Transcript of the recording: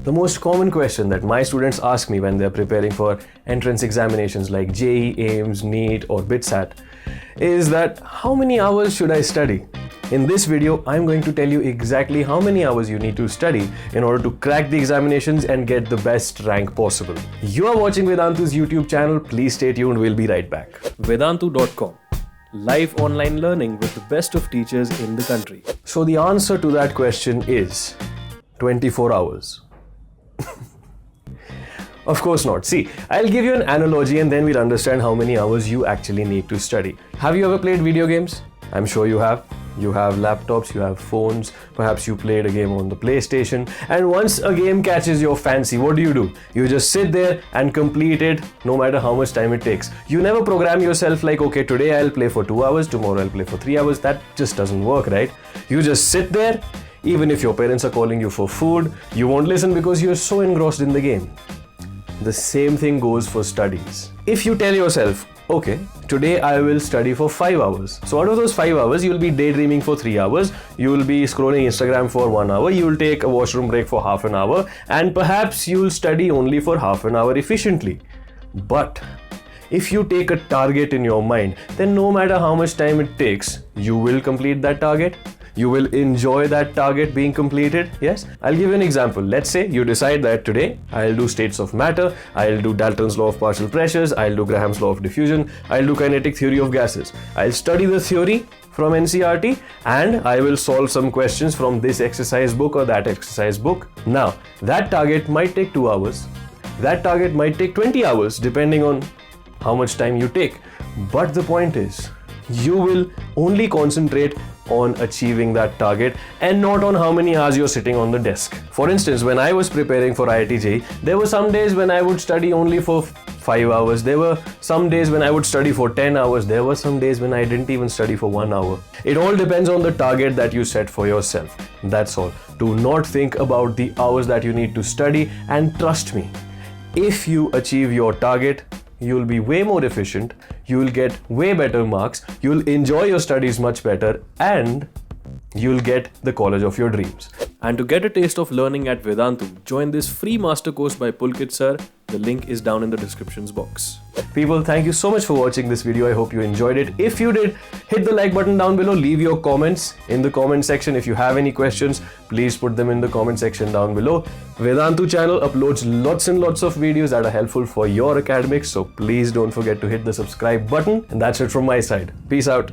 The most common question that my students ask me when they're preparing for entrance examinations like JEE, AIMS, NEET or BITSAT is that how many hours should I study? In this video, I'm going to tell you exactly how many hours you need to study in order to crack the examinations and get the best rank possible. You are watching Vedantu's YouTube channel. Please stay tuned. We'll be right back. Vedantu.com. Live online learning with the best of teachers in the country. So the answer to that question is 24 hours. Of course not. See, I'll give you an analogy and then we'll understand how many hours you actually need to study. Have you ever played video games? I'm sure you have. You have laptops, you have phones, perhaps you played a game on the PlayStation, and once a game catches your fancy, what do? You just sit there and complete it no matter how much time it takes. You never program yourself like, okay, today I'll play for 2 hours, tomorrow I'll play for 3 hours. That just doesn't work, right? You just sit there. Even if your parents are calling you for food, you won't listen because you're so engrossed in the game. The same thing goes for studies. If you tell yourself, okay, today I will study for 5 hours. So out of those 5 hours, you'll be daydreaming for 3 hours, you will be scrolling Instagram for 1 hour, you will take a washroom break for half an hour, and perhaps you'll study only for half an hour efficiently. But if you take a target in your mind, then no matter how much time it takes, you will complete that target. You will enjoy that target being completed. Yes, I'll give you an example. Let's say you decide that today I'll do states of matter, I'll do Dalton's law of partial pressures, I'll do Graham's law of diffusion, I'll do kinetic theory of gases. I'll study the theory from NCERT and I will solve some questions from this exercise book or that exercise book. Now, that target might take 2 hours. That target might take 20 hours depending on how much time you take. But the point is, you will only concentrate on achieving that target and not on how many hours you're sitting on the desk. For instance, when I was preparing for IIT JEE, there were some days when I would study only for 5 hours. There were some days when I would study for 10 hours. There were some days when I didn't even study for 1 hour. It all depends on the target that you set for yourself. That's all. Do not think about the hours that you need to study, and trust me, if you achieve your target, you'll be way more efficient, you'll get way better marks, you'll enjoy your studies much better, and you'll get the college of your dreams. And to get a taste of learning at Vedantu, join this free master course by Pahul Sir. The link is down in the descriptions box. People, thank you so much for watching this video. I hope you enjoyed it. If you did, hit the like button down below. Leave your comments in the comment section. If you have any questions, please put them in the comment section down below. Vedantu channel uploads lots and lots of videos that are helpful for your academics. So please don't forget to hit the subscribe button. And that's it from my side. Peace out.